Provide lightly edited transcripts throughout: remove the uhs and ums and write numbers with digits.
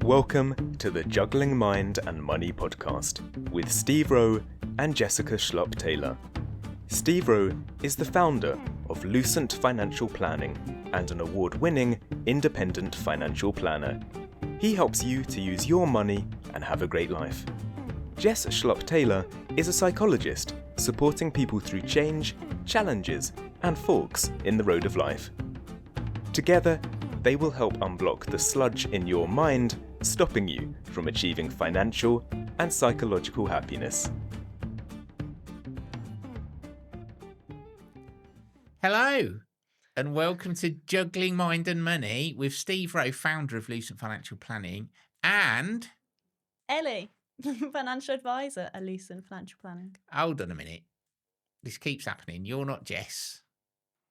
Welcome to the Juggling Mind and Money podcast with Steve Rowe and Jessica Schlupp-Taylor. Steve Rowe is the founder of Lucent Financial Planning and an award-winning independent financial planner. He helps you to use your money and have a great life. Jess Schlupp-Taylor is a psychologist supporting people through change, challenges, and forks in the road of life. Together, they will help unblock the sludge in your mind, stopping you from achieving financial and psychological happiness. Hello, and welcome to Juggling Mind and Money with Steve Rowe, founder of Lucent Financial Planning, and Ellie, financial advisor at Lucent Financial Planning. hold on a minute. This keeps happening. You're not Jess.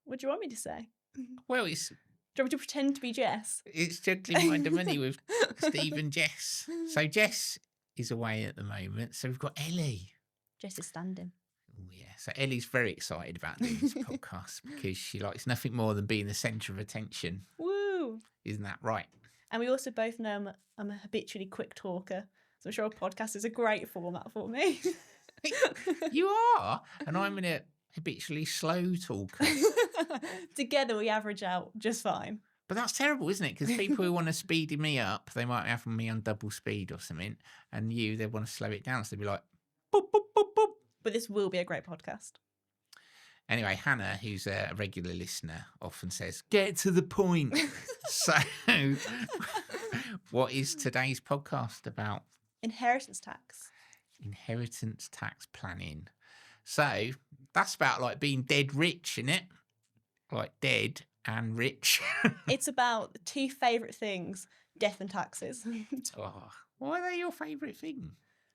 What do you want me to say? Well, it's Do you want me to pretend to be Jess? Juggling Mind and Money with Steve and Jess. So Jess is away at the moment. So we've got Ellie. Jess is standing. Oh, yeah. So Ellie's very excited about doing this podcast because she likes nothing more than being the centre of attention. Woo! Isn't that right? And we also both know I'm a habitually quick talker, so I'm sure a podcast is a great format for me. You are, and I'm a habitually slow talker. Together we average out just fine. But that's terrible, isn't it? Because people who want to speed me up, they might have me on double speed or something, and they want to slow it down. So they'd be like, boop, boop, boop, boop. But this will be a great podcast. Anyway, Hannah, who's a regular listener, often says, get to the point. So what is today's podcast about? Inheritance tax. Inheritance tax planning. So that's about like being dead rich, isn't it? Like dead and rich. It's about the two favourite things, death and taxes. Oh, why are they your favourite thing?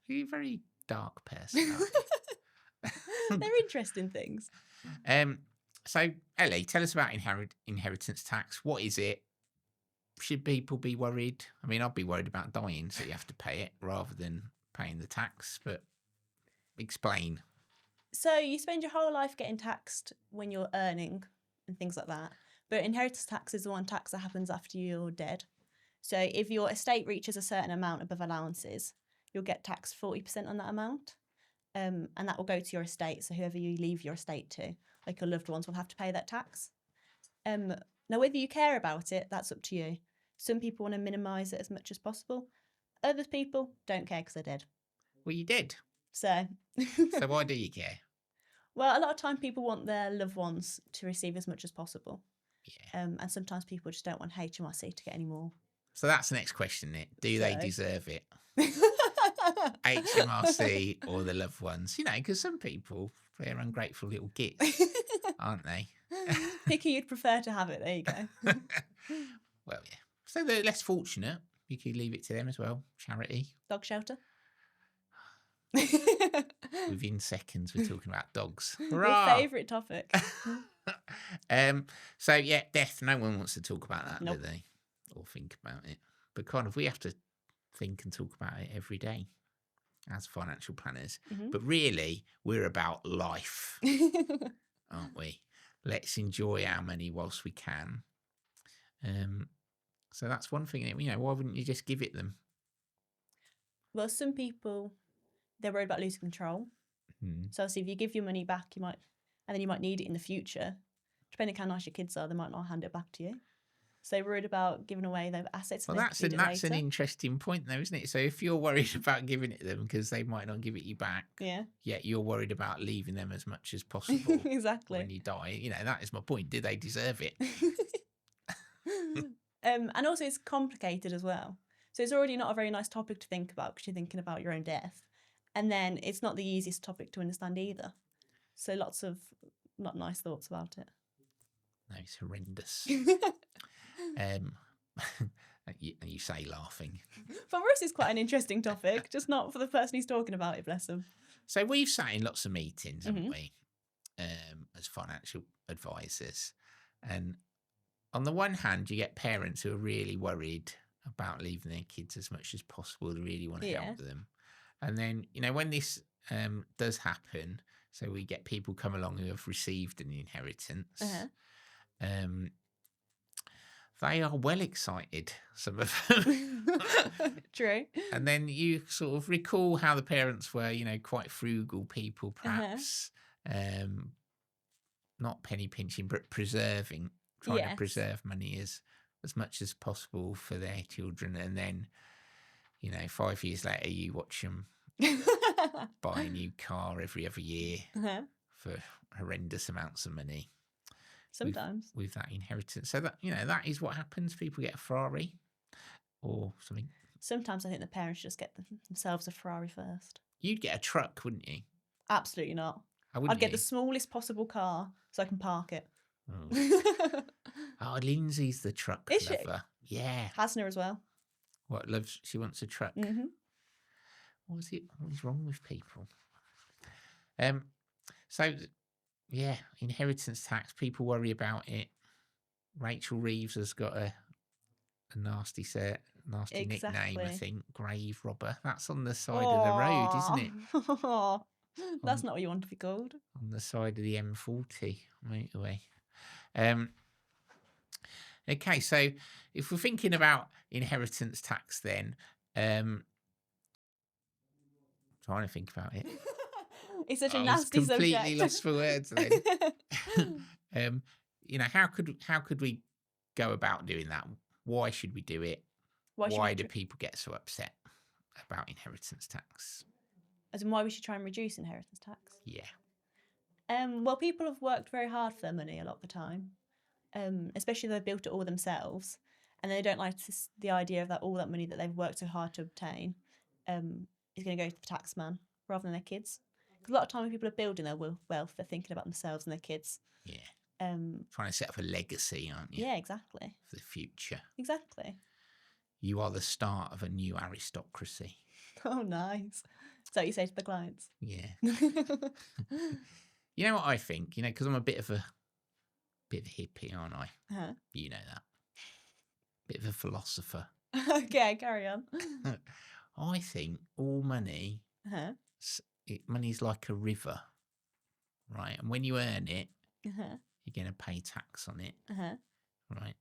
You're a very dark person. Aren't you? They're interesting things. So Ellie, tell us about inheritance tax. What is it? Should people be worried? I mean, I'd be worried about dying, so you have to pay it rather than paying the tax. But explain. So you spend your whole life getting taxed when you're earning and things like that. But inheritance tax is the one tax that happens after you're dead. So if your estate reaches a certain amount above allowances, you'll get taxed 40% on that amount. And that will go to your estate. So whoever you leave your estate to, like your loved ones, will have to pay that tax. Now, whether you care about it, that's up to you. Some people want to minimise it as much as possible. Other people don't care because they're dead. Well, you're dead. So So why do you care? Well, a lot of time people want their loved ones to receive as much as possible. Yeah. And sometimes people just don't want HMRC to get any more. So that's the next question, Nick. Do they So- deserve it? HMRC or the loved ones? You know, because some people, they're ungrateful little gits, aren't they? Pick who you'd prefer to have it. There you go. Well, yeah. So they're less fortunate. You could leave it to them as well. Charity. Dog shelter. Within seconds, we're talking about dogs. Your Hurrah! favourite topic. So yeah, death. No one wants to talk about that, Nope. do they? Or think about it. But kind of, we have to think and talk about it every day as financial planners. Mhm. But really, we're about life, aren't we? Let's enjoy our money whilst we can. So that's one thing. You know, why wouldn't you just give it them? Well, some people, they're worried about losing control. So obviously if you give your money back, you might need it in the future. Depending on how nice your kids are, they might not hand it back to you. So they're worried about giving away their assets. Well, and that's they can an need it later. interesting point, though, isn't it? So if you're worried about giving it them because they might not give it you back, Yeah, yet you're worried about leaving them as much as possible exactly. when you die. You know, that is my point. Do they deserve it? And also it's complicated as well. So it's already not a very nice topic to think about because you're thinking about your own death. And then it's not the easiest topic to understand either. So lots of not nice thoughts about it. No, it's horrendous. You say laughing. For us, it's quite an interesting topic, just not for the person who's talking about it, bless them. So we've sat in lots of meetings, haven't Mhm. we, as financial advisors. And on the one hand, you get parents who are really worried about leaving their kids as much as possible. They really want to Yeah. help them. And then, you know, when this does happen, so we get people come along who have received an inheritance. Uh-huh. they are well excited, some of them. True. And then you sort of recall how the parents were, quite frugal people, Uh-huh. perhaps. Not penny pinching, but trying to Yes. preserve money as much as possible for their children. And then, 5 years later, you watch them buy a new car every other year Uh-huh. for horrendous amounts of money. Sometimes. With that inheritance. So that, that is what happens. People get a Ferrari or something. Sometimes I think the parents just get themselves a Ferrari first. You'd get a truck, wouldn't you? Absolutely not. Wouldn't I'd get you? the smallest possible car so I can park it. Oh, Lindsay's the truck Is she? lover. Yeah. Hasner as well. What, she wants a truck? Mm-hmm. What is wrong with people? So, yeah, inheritance tax, people worry about it. Rachel Reeves has got a nasty nickname, I think. Grave robber. That's on the side of the road, isn't it? That's not what you want to be called. On the side of the M40 motorway. Okay, so if we're thinking about inheritance tax then, trying to think about it. It's such a I was nasty completely subject. lost for words then. How could we go about doing that? Why should we do it? Why do people get so upset about inheritance tax? As in why we should try and reduce inheritance tax? Yeah. Well, people have worked very hard for their money a lot of the time, especially if they've built it all themselves, and they don't like the idea of that all that money that they've worked so hard to obtain is going to go to the tax man rather than their kids. Because a lot of time when people are building their wealth, they're thinking about themselves and their kids. Yeah. Trying to set up a legacy, aren't you? Yeah, exactly. For the future. Exactly. You are the start of a new aristocracy. Oh, nice. So you say to the clients? Yeah. You know what I think? Because I'm a bit of a hippie, aren't I? Uh-huh. You know that. Bit of a philosopher. Okay, carry on. I think all money, Uh-huh. money's like a river, right? And when you earn it, Uh-huh. you're going to pay tax on it, Uh-huh. right?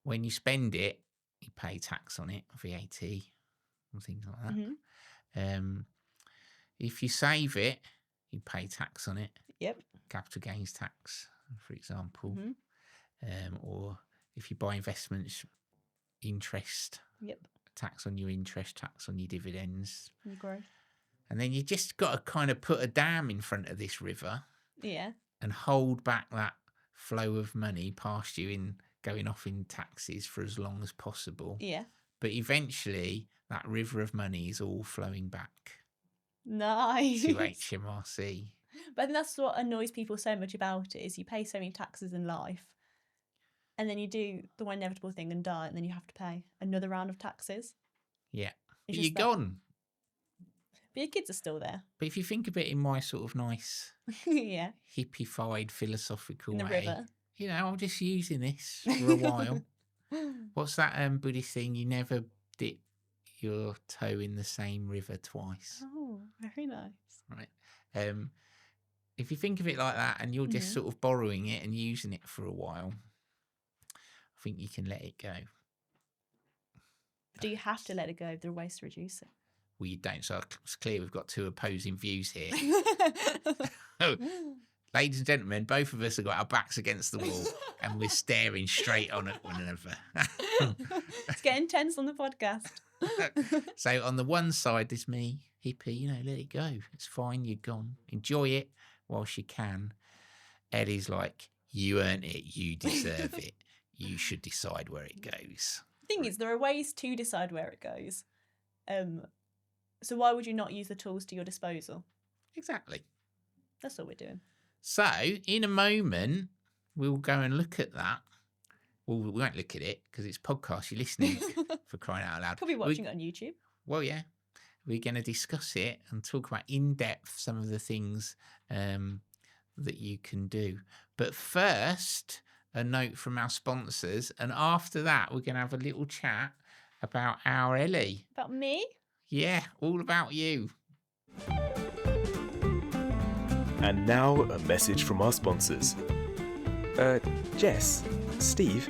When you spend it, you pay tax on it, VAT, and things like that. Mm-hmm. If you save it, you pay tax on it. Yep. Capital gains tax, for example. Mm-hmm. Or if you buy investments, interest. Yep. Tax on your interest, tax on your dividends. You grow. And then you just got to kind of put a dam in front of this river. Yeah. And hold back that flow of money past you in going off in taxes for as long as possible. Yeah. But eventually, that river of money is all flowing back Nice. to HMRC. But I think that's what annoys people so much about it is you pay so many taxes in life and then you do the one inevitable thing and die and then you have to pay another round of taxes. Yeah. It's But you're just that- gone. But your kids are still there. But if you think of it in my sort of nice, Yeah. hippified, philosophical In the way, river. I'm just using this for a while. What's that Buddhist thing? You never dip your toe in the same river twice. Oh, very nice. Right. If you think of it like that and you're just Mhm. sort of borrowing it and using it for a while, I think you can let it go. But do you have to let it go? There are ways to reduce it. Well, you don't. So it's clear we've got two opposing views here. Ladies and gentlemen, both of us have got our backs against the wall and we're staring straight on at one another. It's getting tense on the podcast. So on the one side, there's me, hippie, let it go. It's fine, you're gone. Enjoy it whilst you can. Eddie's like, you earned it, you deserve it. You should decide where it goes. The thing is, there are ways to decide where it goes. So why would you not use the tools to your disposal? Exactly. That's all we're doing. So in a moment, we'll go and look at that. Well, we won't look at it because it's podcast. You're listening for crying out loud. Could be watching it on YouTube. Well, yeah. We're going to discuss it and talk about in depth some of the things that you can do. But first, a note from our sponsors. And after that, we're going to have a little chat about our Ellie. About me? Yeah, all about you. And now a message from our sponsors. Jess, Steve,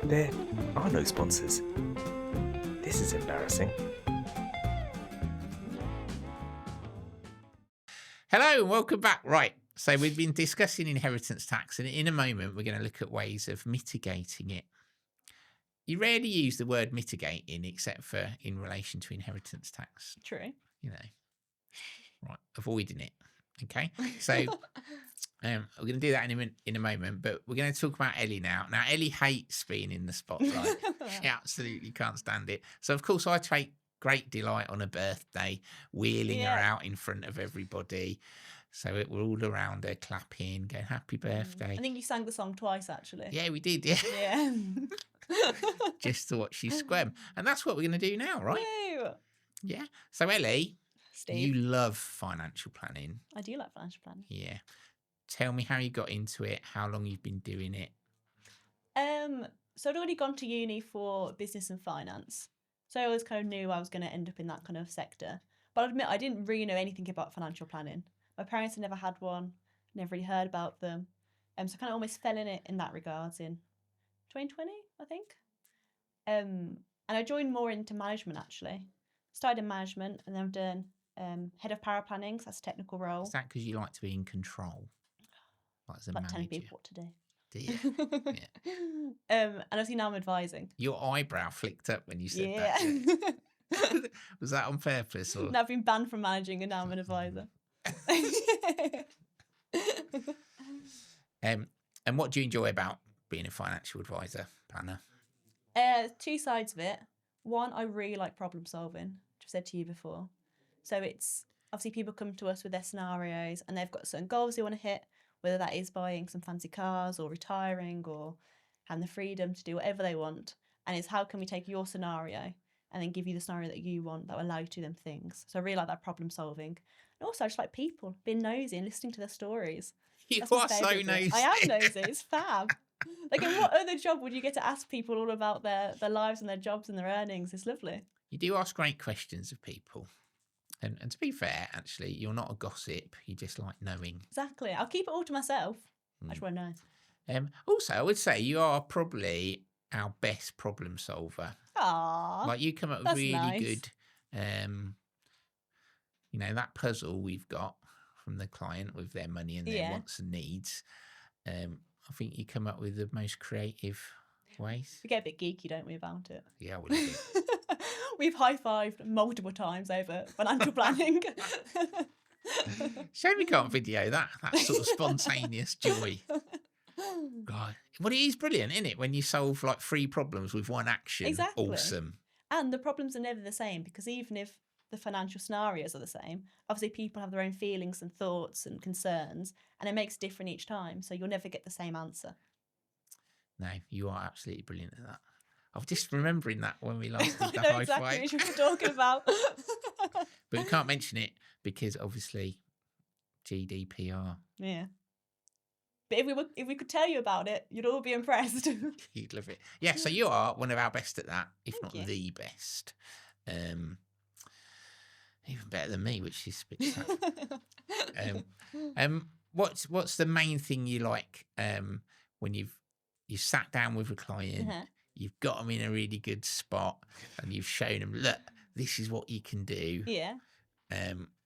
there are no sponsors. This is embarrassing. Hello and welcome back. Right, so we've been discussing inheritance tax, and in a moment we're going to look at ways of mitigating it. You rarely use the word mitigating except for in relation to inheritance tax. True. You know, right, avoiding it. Okay, so we're going to do that in a moment, but we're going to talk about Ellie now. Now, Ellie hates being in the spotlight. She absolutely can't stand it. So, of course, I take great delight on her birthday, wheeling her out in front of everybody. So we're all around her, clapping, going, happy birthday. I think you sang the song twice, actually. Yeah, we did, yeah. Yeah. Just to watch you squirm. And that's what we're going to do now, right? Woo! Yeah. So, Ellie, Steve. you love financial planning. I do like financial planning. Yeah. Tell me how you got into it, how long you've been doing it. So I'd already gone to uni for business and finance. So I always kind of knew I was going to end up in that kind of sector. But I'll admit, I didn't really know anything about financial planning. My parents had never had one, never really heard about them. So I kind of almost fell in it in that regards in 2020, I think. And I joined more into management, actually. Started in management, and then I've done head of power planning, so that's a technical role. Is that because you like to be in control? Like as a manager? Telling people what to do. Do you? Yeah. And obviously now I'm advising. Your eyebrow flicked up when you said that. Yeah. Was that on purpose? Or? And I've been banned from managing, and now I'm an advisor. And what do you enjoy about being a financial advisor, planner? Two sides of it. One, I really like problem solving, which I've said to you before. So it's obviously people come to us with their scenarios and they've got certain goals they want to hit, whether that is buying some fancy cars or retiring or having the freedom to do whatever they want. And it's how can we take your scenario and then give you the scenario that you want that will allow you to do them things. So I really like that problem solving. And also I just like people, being nosy and listening to their stories. You That's my are so favourite bit. nosy. I am nosy. It's fab. Like, in what other job would you get to ask people all about their lives and their jobs and their earnings? It's lovely. You do ask great questions of people. And to be fair, actually, you're not a gossip. You just like knowing. Exactly. I'll keep it all to myself. I just want to know. Also, I would say you are probably our best problem solver. Aww. Like you come up with that's really nice. good, that puzzle we've got from the client with their money and their wants and needs. I think you come up with the most creative ways. We get a bit geeky, don't we, about it? Yeah, we do. We've high-fived multiple times over financial planning. Shame we can't video that sort of spontaneous joy. God. Well, it is brilliant, isn't it? When you solve like 3 problems with one action. Exactly. Awesome. And the problems are never the same, because even if the financial scenarios are the same, obviously people have their own feelings and thoughts and concerns, and it makes it different each time. So you'll never get the same answer. No, you are absolutely brilliant at that. I'm just remembering that when we last did the I know high exactly five. what you're talking about. But we can't mention it because obviously GDPR. Yeah. But if we could tell you about it, you'd all be impressed. You'd love it. Yeah, so you are one of our best at that, if Thank not you. the best. Even better than me, which is a bit sad. What's the main thing you like when you sat down with a client, you've got them in a really good spot, and you've shown them, look, this is what you can do. Yeah.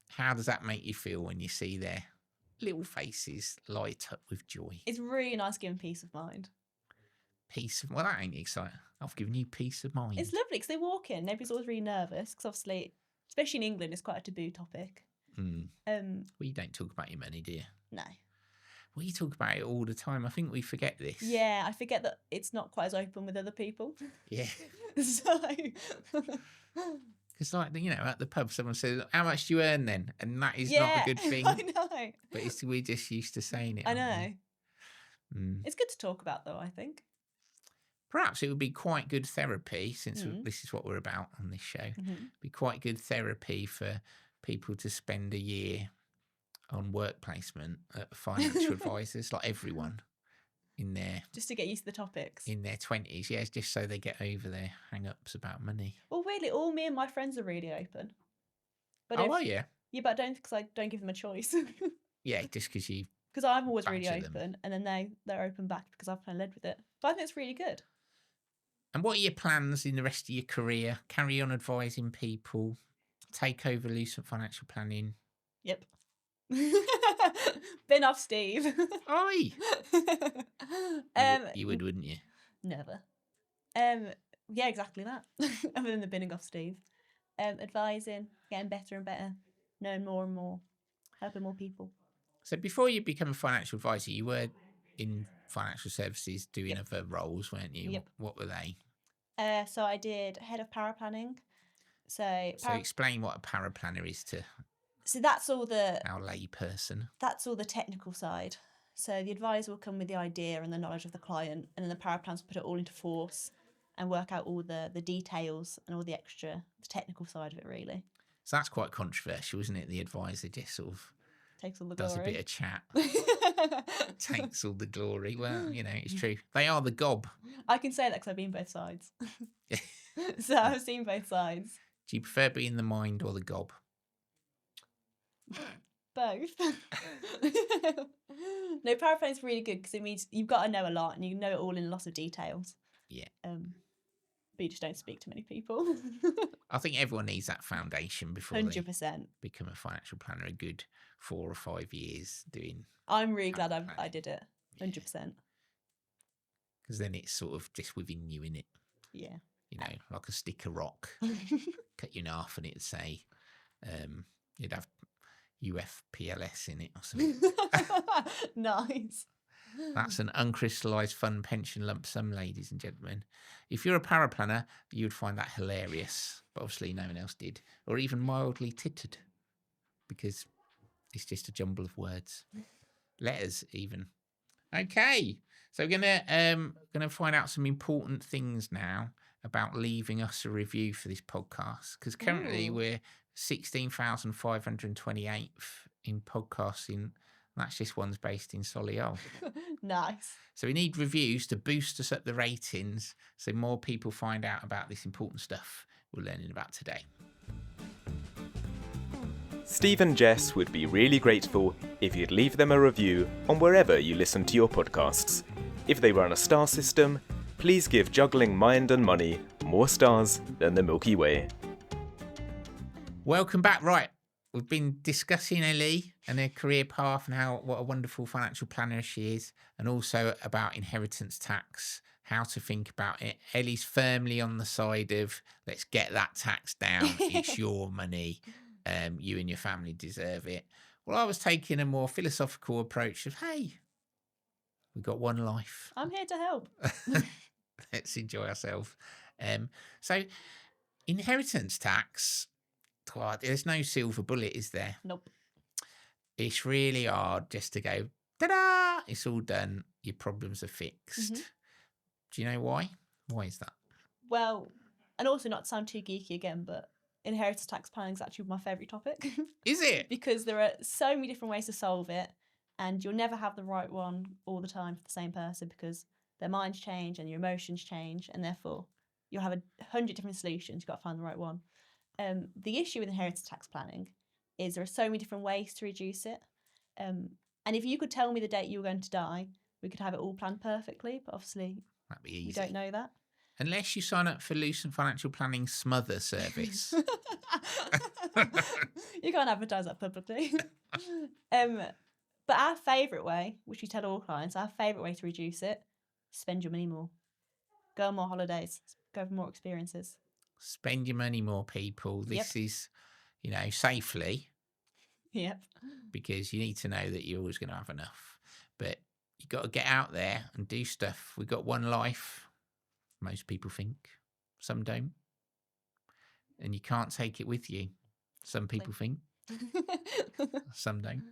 How does that make you feel when you see their little faces light up with joy? It's really nice giving peace of mind. Well, that ain't exciting. I've given you peace of mind. It's lovely because they walk in, everybody's always really nervous because obviously, especially in England, it's quite a taboo topic. Well, you don't talk about your money, do you? No. Well, you talk about it all the time. I think we forget this. Yeah, I forget that it's not quite as open with other people. Yeah. So... Because, like, at the pub, someone says, how much do you earn then? And that is yeah, not a good thing. I know. But we're just used to saying it. I know. We? It's good to talk about, though, I think. Perhaps it would be quite good therapy, since this is what we're about on this show. Be quite good therapy for people to spend a year on work placement at financial advisors, like everyone in their... Just to get used to the topics. In their 20s, yeah, just so they get over their hang-ups about money. Well, really, all me and my friends are really open. But are you? Yeah, but I don't, because I don't give them a choice. Yeah, just because you because I'm always really badger them. open, and then they're open back because I've kind of led with it. But I think it's really good. And what are your plans in the rest of your career? Carry on advising people, take over Lucent Financial Planning. Yep. Bin off Steve. Oi! You would, wouldn't you? Never. Yeah, exactly that. Other than the binning off Steve. Advising, getting better and better, knowing more and more, helping more people. So before you become a financial advisor, you were in financial services doing Yep. other roles, weren't you? Yep. What were they? So I did head of paraplanning. So Explain what a paraplanner is to that's all the our lay person. That's all the technical side. So the advisor will come with the idea and the knowledge of the client, and then the paraplans will put it all into force and work out all the details and all the technical side of it, really. So that's quite controversial, isn't it? The advisor just sort of Takes all the does glory. a bit of chat, takes all the glory. Well, it's true. They are the gob. I can say that because I've been both sides. So I've seen both sides. Do you prefer being the mind or the gob? Both. No, paraplanning is really good because it means you've got to know a lot and you know it all in lots of details. Yeah. But you just don't speak to many people. I think everyone needs that foundation before 100%. they become a financial planner. A good 4 or 5 years doing. I'm really glad I did it. 100%. Because then it's sort of just within you, innit? Yeah. Like a stick of rock, cut you in half, and it'd say, you'd have UFPLS in it or something. Nice. That's an uncrystallised fund pension lump sum, ladies and gentlemen. If you're a paraplanner, you would find that hilarious, but obviously no one else did, or even mildly tittered, because it's just a jumble of words, letters even. Okay, so we're gonna find out some important things now about leaving us a review for this podcast, because currently we're 16,528th in podcasting. That's just one's based in Solihull. Nice. So we need reviews to boost us up the ratings so more people find out about this important stuff we're learning about today. Steve and Jess would be really grateful if you'd leave them a review on wherever you listen to your podcasts. If they run a star system, please give Juggling Mind and Money more stars than the Milky Way. Welcome back. Right. We've been discussing Ellie and her career path and what a wonderful financial planner she is, and also about inheritance tax, how to think about it. Ellie's firmly on the side of let's get that tax down. It's your money. You and your family deserve it. Well, I was taking a more philosophical approach of, hey, we've got one life. I'm here to help. Let's enjoy ourselves. So inheritance tax, there's no silver bullet, is there? Nope. It's really hard just to go, ta-da, it's all done. Your problems are fixed. Mm-hmm. Do you know why? Why is that? Well, and also not to sound too geeky again, but inheritance tax planning is actually my favourite topic. Is it? Because there are so many different ways to solve it, and you'll never have the right one all the time for the same person because their minds change and your emotions change, and therefore you'll have 100 different solutions. You've got to find the right one. The issue with inheritance tax planning is there are so many different ways to reduce it. And if you could tell me the date you were going to die, we could have it all planned perfectly, but obviously That'd be easy. we don't know that. Unless you sign up for Lucent Financial Planning Smother service. You can't advertise that publicly. But our favourite way, which we tell all clients, our favourite way to reduce it, spend your money more. Go on more holidays. Go for more experiences. Spend your money more, people. This is, safely. Yep. Because you need to know that you're always going to have enough. But you've got to get out there and do stuff. We've got one life. Most people think. Some don't. And you can't take it with you. Some people think. Some don't.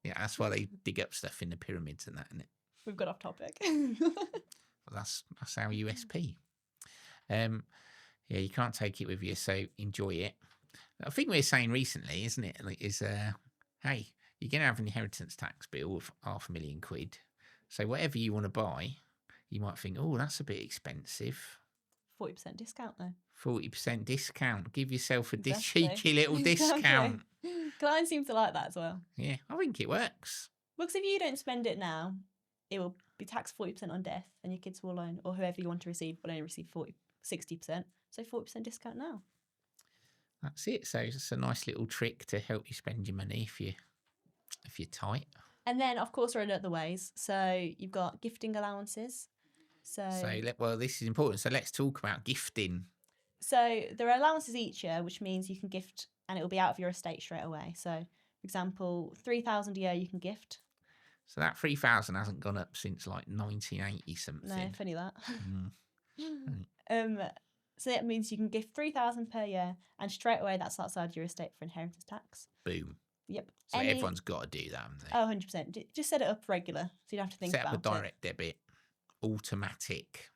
Yeah, that's why they dig up stuff in the pyramids and that, isn't it? We've got off topic. Well, that's our USP. Yeah, you can't take it with you, so enjoy it. I think we were saying recently, isn't it? Hey, you're going to have an inheritance tax bill of £500,000. So whatever you want to buy, you might think, oh, that's a bit expensive. 40% discount though. 40% discount. Give yourself a Exactly. cheeky little discount. Clients seem to like that as well. Yeah, I think it works. Because if you don't spend it now, it will be taxed 40% on death, and your kids will own, or whoever you want to receive, will only receive 60%. So 40% discount now. That's it. So it's a nice little trick to help you spend your money if you're tight. And then, of course, there are other ways. So you've got gifting allowances. Well, this is important. So let's talk about gifting. So there are allowances each year, which means you can gift and it will be out of your estate straight away. So, for example, 3,000 a year you can gift. So that 3,000 hasn't gone up since like 1980 something. No, funny that. Mm. So that means you can gift 3,000 per year, and straight away that's outside your estate for inheritance tax. Boom. Yep. So everyone's got to do that, haven't they? Oh, 100%. Just set it up regular, so you don't have to think Set about up a direct debit, automatic.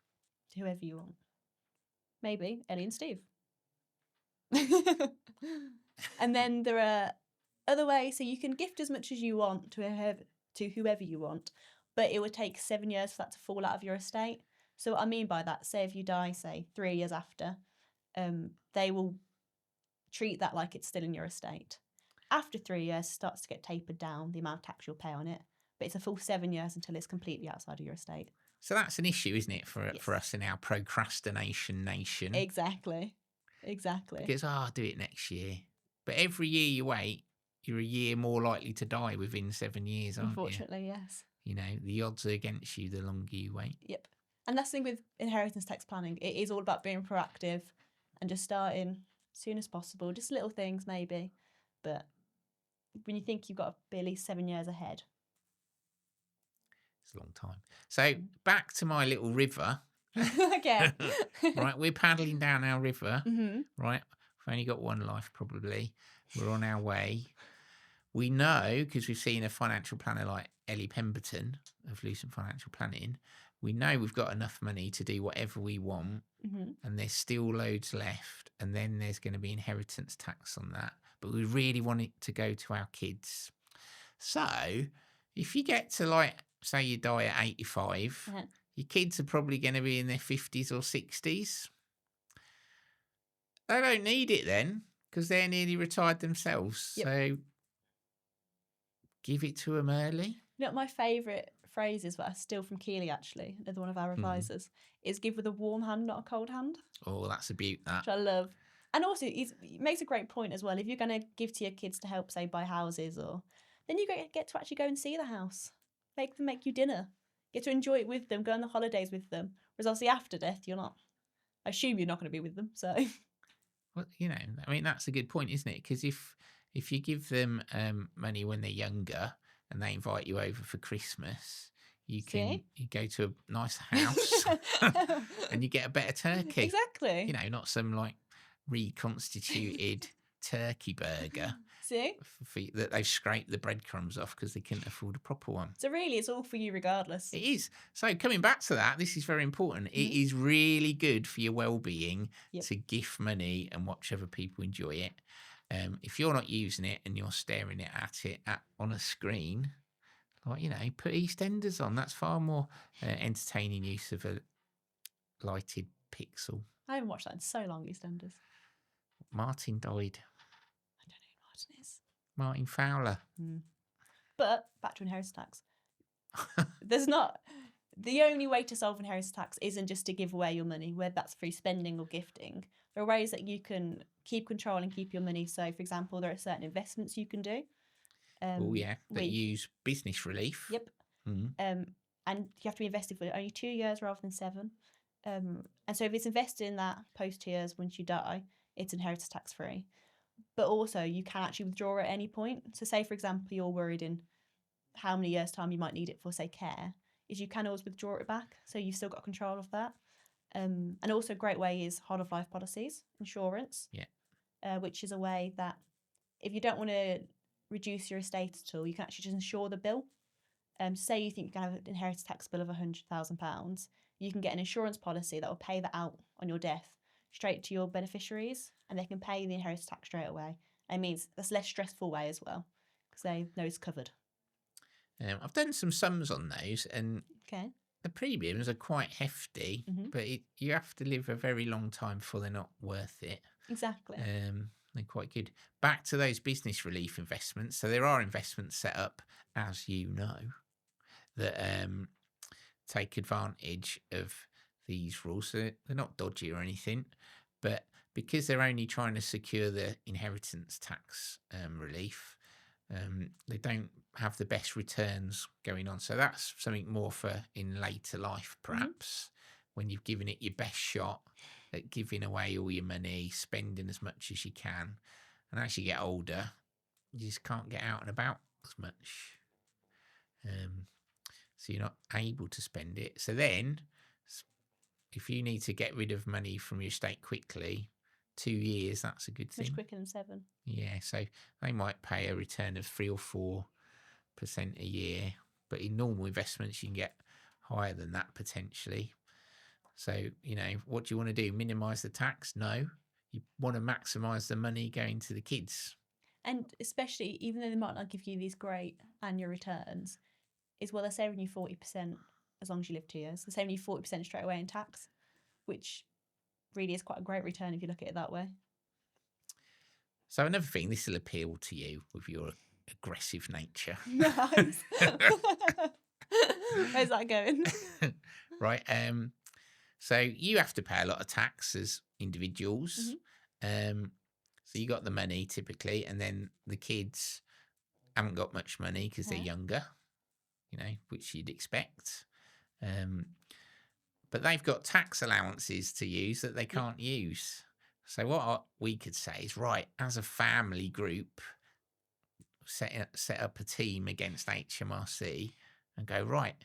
To whoever you want. Maybe Ellie and Steve. And then there are other ways. So you can gift as much as you want to whoever you want, but it would take 7 years for that to fall out of your estate. So what I mean by that, say if you die, say 3 years after, they will treat that like it's still in your estate. After 3 years, it starts to get tapered down, the amount of tax you'll pay on it. But it's a full 7 years until it's completely outside of your estate. So that's an issue, isn't it, for us in our procrastination nation? Exactly. Because, I'll do it next year. But every year you wait, you're a year more likely to die within 7 years, aren't Unfortunately, yes. you? You know, the odds are against you the longer you wait. Yep. And that's the thing with inheritance tax planning. It is all about being proactive and just starting as soon as possible. Just little things, maybe. But when you think you've got to be at least 7 years ahead. It's a long time. So back to my little river. Okay. Right, we're paddling down our river. Mm-hmm. Right, we've only got one life probably. We're on our way. We know, because we've seen a financial planner like Ellie Pemberton of Lucent Financial Planning, we know we've got enough money to do whatever we want, and there's still loads left, and then there's going to be inheritance tax on that. But we really want it to go to our kids. So if you get to, like, say you die at 85, your kids are probably going to be in their 50s or 60s. They don't need it then, because they're nearly retired themselves. Yep. So give it to them early. You know what my favourite phrase is, what I steal from Keely, actually, another one of our advisors, is give with a warm hand, not a cold hand. Oh, that's a beaut, that. Which I love. And also, he makes a great point as well. If you're going to give to your kids to help, say, buy houses, then you get to actually go and see the house. Make them make you dinner. Get to enjoy it with them, go on the holidays with them. Whereas obviously after death, you're not. I assume you're not going to be with them, so... Well, you know, I mean, that's a good point, isn't it? Because if you give them money when they're younger and they invite you over for Christmas, you go to a nice house and you get a better turkey. Exactly. You know, not some like reconstituted turkey burger. See? That they've scraped the breadcrumbs off because they couldn't afford a proper one. So really, it's all for you regardless. It is. So coming back to that, this is very important. It is really good for your well-being to gift money and watch other people enjoy it. If you're not using it and you're staring at it on a screen, like, you know, put EastEnders on. That's far more entertaining use of a lighted pixel. I haven't watched that in so long, EastEnders. Martin died. I don't know who Martin is. Martin Fowler. But back to inheritance tax. There's not... The only way to solve inheritance tax isn't just to give away your money, whether that's through spending or gifting. There are ways that you can keep control and keep your money. So, for example, there are certain investments you can do. That use business relief. Yep. And you have to be invested for only 2 years rather than 7. And so if it's invested in that post 2 years once you die, it's inheritance tax free. But also you can actually withdraw at any point. So say, for example, you're worried in how many years' time you might need it for, say, care, is you can always withdraw it back. So you've still got control of that. And also a great way is whole of life policies, insurance. Yeah. Which is a way that if you don't want to reduce your estate at all, you can actually just insure the bill. Say you think you can have an inheritance tax bill of £100,000, you can get an insurance policy that will pay that out on your death straight to your beneficiaries, and they can pay the inheritance tax straight away. It means that's a less stressful way as well, because they know it's covered. I've done some sums on those, and the premiums are quite hefty, but you have to live a very long time before they're not worth it. Exactly. They're quite good. Back to those business relief investments. So there are investments set up, as you know, that take advantage of these rules. So they're not dodgy or anything, but because they're only trying to secure the inheritance tax relief, they don't have the best returns going on. So that's something more for in later life, perhaps, when you've given it your best shot at giving away all your money, spending as much as you can. And as you get older, you just can't get out and about as much. So you're not able to spend it. So then, if you need to get rid of money from your estate quickly, 2 years, that's a good thing. Much quicker than 7. Yeah, so they might pay a return of 3 or 4% a year, but in normal investments, you can get higher than that potentially. So, what do you want to do? Minimise the tax? No. You want to maximise the money going to the kids. And especially, even though they might not give you these great annual returns, they're saving you 40% as long as you live 2 years. They're saving you 40% straight away in tax, which really is quite a great return if you look at it that way. So another thing, this will appeal to you with your aggressive nature. Nice. Where's that going? Right. So you have to pay a lot of tax as individuals. So you got the money typically, and then the kids haven't got much money because they're younger, which you'd expect. But they've got tax allowances to use that they can't use. So what we could say is, right, as a family group, set up a team against HMRC and go, right,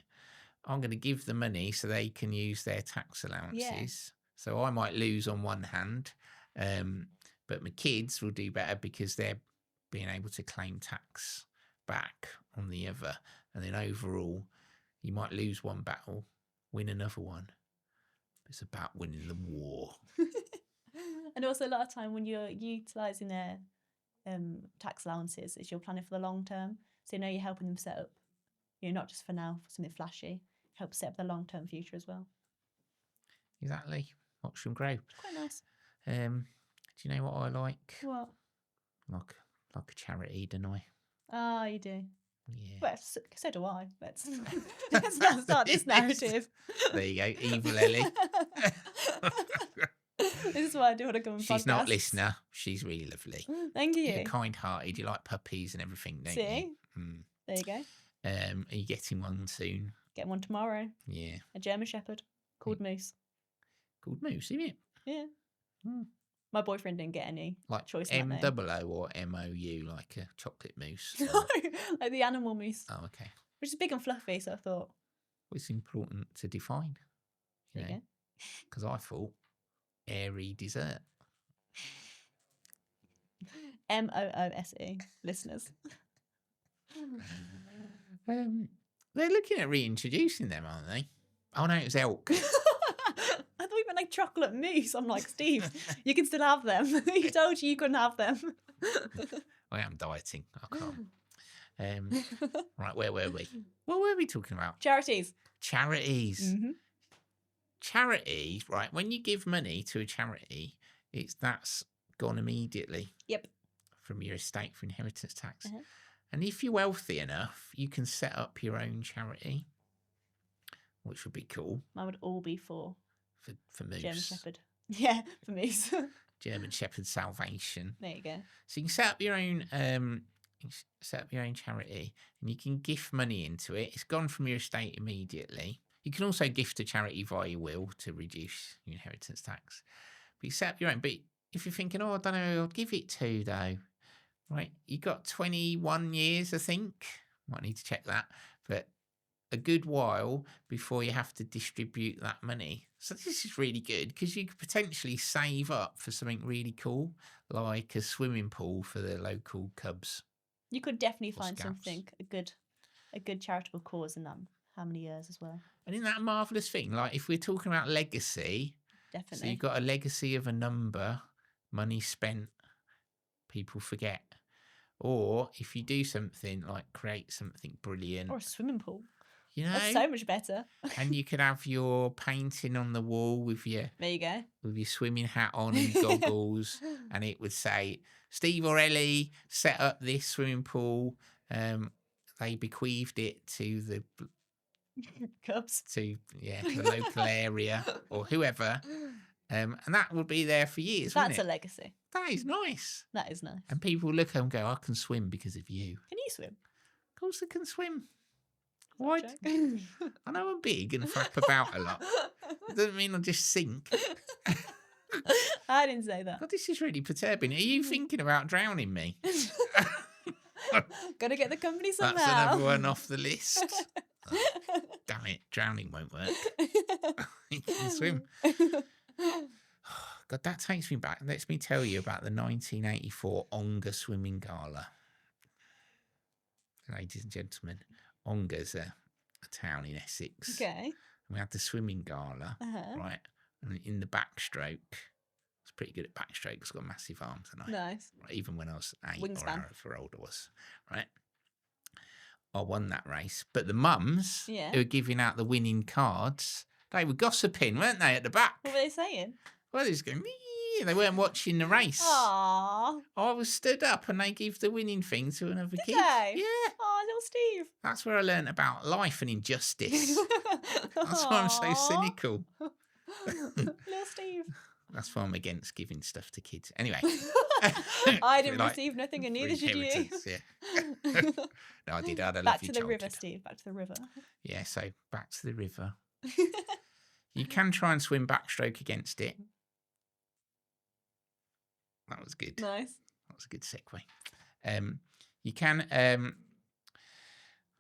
I'm going to give the money so they can use their tax allowances. Yeah. So I might lose on one hand, but my kids will do better because they're being able to claim tax back on the other. And then overall, you might lose one battle, win another one. It's about winning the war. And also a lot of time when you're utilising their tax allowances, is you're planning for the long term. So you're helping them set up, not just for now, for something flashy, help set up the long term future as well. Exactly. Watch them grow. Quite nice. Do you know what I like? What? Like a charity, don't I? Oh, you do. Yeah. Well, so do I. Let's not start this narrative. There you go, evil Ellie. This is why I do want to come on podcasts. She's not a listener. She's really lovely. Thank you. You're kind-hearted. You like puppies and everything, don't you? There you go. Are you getting one soon? Getting one tomorrow. Yeah. A German Shepherd called Moose. Called Moose, isn't it? Yeah. My boyfriend didn't get any choice in that name. M-double-O or M-O-U, like a chocolate mousse? No, like the animal moose. Oh, okay. Which is big and fluffy, so I thought. Well, it's important to define. There you go. Because I thought airy dessert. M-O-O-S-E, listeners. They're looking at reintroducing them, aren't they? Oh no, it was elk. I thought you meant like chocolate mousse. I'm like, Steve, you can still have them. He told you couldn't have them. I am dieting. I can't. Right, where were we? What were we talking about? Charities. Mm-hmm. Charities, right? When you give money to a charity, that's gone immediately. Yep. From your estate for inheritance tax. And if you're wealthy enough, you can set up your own charity, which would be cool. Mine would all be for Moose. German Shepherd. Yeah, for Moose. German Shepherd Salvation. There you go. So you can set up your own charity, and you can gift money into it. It's gone from your estate immediately. You can also gift a charity via your will to reduce your inheritance tax. But you set up your own. But if you're thinking, I don't know who I'd give it to though, right? You got 21 years, I think. Might need to check that, but a good while before you have to distribute that money. So this is really good because you could potentially save up for something really cool, like a swimming pool for the local Cubs. You could definitely find something, a good charitable cause in that. How many years as well? And isn't that a marvellous thing? Like if we're talking about legacy, definitely. So you've got a legacy of a number, money spent, people forget. Or if you do something like create something brilliant. Or a swimming pool. You know, That's so much better. and you could have your painting on the wall with your There you swimming hat on and goggles, and it would say, "Steve or Ellie set up this swimming pool. They bequeathed it to the go. Cubs. the local area or whoever." And that would be there for years, That's wouldn't a it? legacy. That is nice. That is nice. And people look and go, "I can swim because of you." Can you swim? Of course I can swim. Is that a Why? joke? I know I'm big and flap about a lot. It doesn't mean I just sink. I didn't say that. God, this is really perturbing. Are you thinking about drowning me? Gotta get the company somehow. That's another one off the list. Oh, damn it, drowning won't work. You can swim. God, that takes me back. Let me tell you about the 1984 Ongar Swimming Gala. Ladies and gentlemen, Ongar's a town in Essex. Okay. And we had the swimming gala, right? And in the backstroke, I was pretty good at backstroke because I've got massive arms, and Nice. right, even when I was 8 Wingspan. or however old I was, right? I won that race. But the mums Yeah. who were giving out the winning cards, they were gossiping, weren't they, at the back? What were they saying? Well, they was going, "Ee," they weren't watching the race. Aww. I was stood up and they gave the winning thing to another kid. they? Yeah. Aw, little Steve. That's where I learned about life and injustice. That's why I'm so Aw. cynical. Little Steve. That's why I'm against giving stuff to kids. Anyway. I didn't Like, receive nothing and for neither did you. inheritance, yeah. No, I did. I had a Back lovely to the river, childhood. Steve. Back to the river. Yeah, so back to the river. You can try and swim backstroke against it. That was good. Nice. That was a good segue. You can.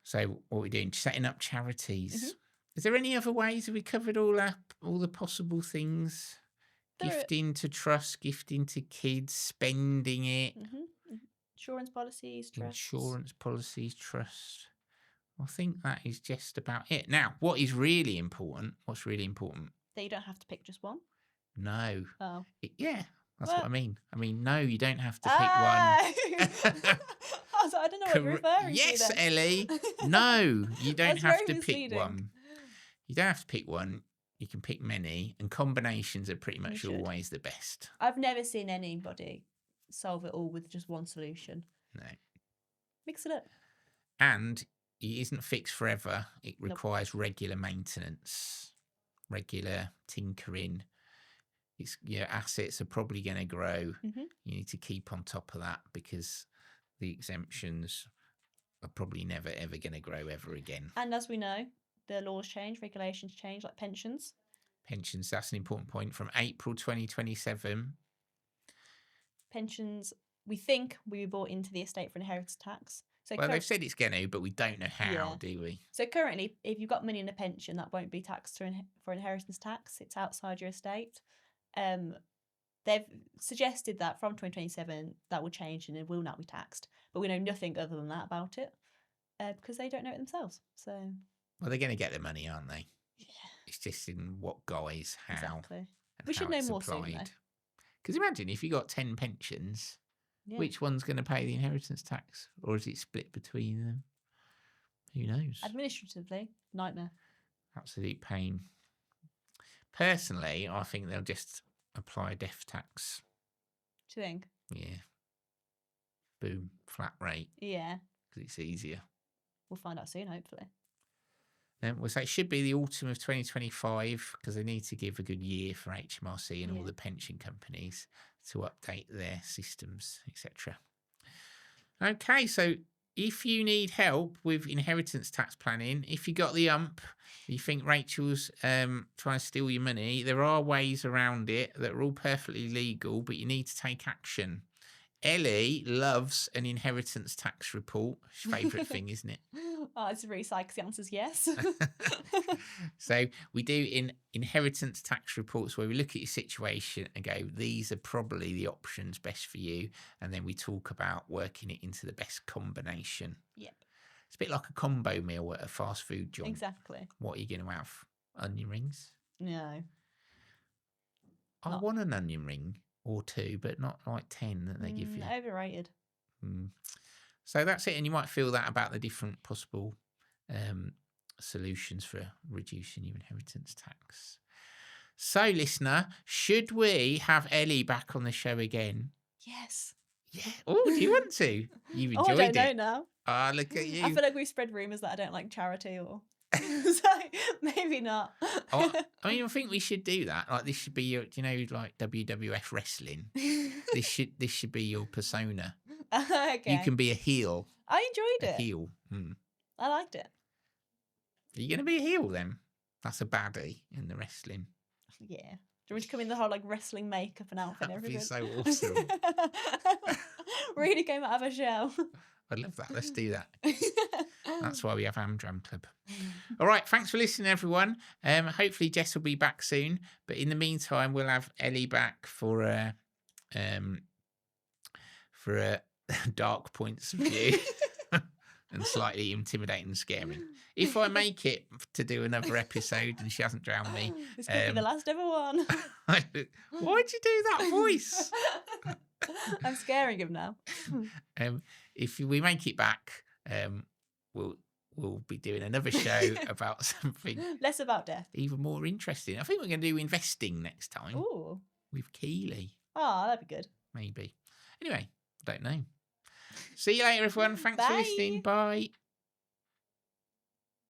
So what we're doing? Setting up charities. Mhm. Is there any other ways? Have we covered all the possible things? There are- Gifting to trust, gifting to kids, spending it, Insurance policies, trusts. insurance policies, trust. I think that is just about it. Now, what is really important? What's really important? That you don't have to pick just one. No. Oh. Yeah, that's Well- what I mean. No, you don't have to pick one. I don't know what you're referring Yes, to then. Ellie. No, you don't That's have very to pick misleading. one. You don't have to pick one. You can pick many, and combinations are pretty much should. always the best. I've never seen anybody solve it all with just one solution. No. Mix it up. And it isn't fixed forever. It Nope. requires regular maintenance, regular tinkering. Your assets are probably going to grow. Mhm. You need to keep on top of that because the exemptions are probably never, ever going to grow ever again. And as we know, the laws change, regulations change, like pensions. Pensions, that's an important point. From April 2027, Pensions, we think will be brought into the estate for inheritance tax. So, well, they've said it's going to, but we don't know how, Yeah. do we? so currently, if you've got money in a pension, that won't be taxed for inheritance tax. It's outside your estate. They've suggested that from 2027 that will change and it will not be taxed. But we know nothing other than that about it because they don't know it themselves. So Well, they're going to get the money, aren't they? yeah, It's just in what guise, how, exactly. and We should how know it's more soon, though. applied. Because imagine if you got 10 pensions, Yeah. which one's going to pay the inheritance tax? Or is it split between them? Who knows? Administratively, nightmare. Absolute pain. Personally, I think they'll just apply a death tax. Do you think? Yeah. Boom. Flat rate. Yeah, Because it's easier. we'll find out soon, hopefully. Then we'll say it should be the autumn of 2025 because they need to give a good year for HMRC and all Yeah. the pension companies to update their systems, etc. Okay, so if you need help with inheritance tax planning, if you got the you think Rachel's trying to steal your money, there are ways around it that are all perfectly legal, but you need to take action. Ellie loves an inheritance tax report. Her favourite thing, isn't it? Oh, it's really sad because the answer's yes. So we do in inheritance tax reports where we look at your situation and go, these are probably the options best for you. And then we talk about working it into the best combination. Yep. It's a bit like a combo meal at a fast food joint. Exactly. What are you going to have? Onion rings? No. I Not- want an onion ring or two, but not like 10 that they give you. Overrated. So that's it. And you might feel that about the different possible solutions for reducing your inheritance tax. So, listener, should we have Ellie back on the show again? Yes. Yeah. Oh, do you want to? You've Oh, I enjoyed don't it. know now. Ah, look at you. I feel like we've spread rumours that I don't like charity, or so maybe not. Oh, I mean, I think we should do that. Like, this should be your, like WWF wrestling. this should be your persona. Okay. You can be a heel. I enjoyed A it. heel. I liked it. Are you going to be a heel then? That's a baddie in the wrestling. Yeah. Do you want me to come in the whole like wrestling makeup and outfit and That'd be everything? so awesome. Really came out of a shell. I'd love that. Let's do that. That's why we have Amdram Club. All right. Thanks for listening, everyone. Hopefully Jess will be back soon. But in the meantime, we'll have Ellie back for dark points of view and slightly intimidating and scaring. If I make it to do another episode and she hasn't drowned me, This could be the last ever one. why'd you do that voice? I'm scaring him now. If we make it back, we'll be doing another show about something Less about death. even more interesting. I think we're going to do investing next time Ooh. with Keeley, Oh, that'd be good. maybe. Anyway, I don't know. See you later, everyone. Thanks for Bye. listening. Bye.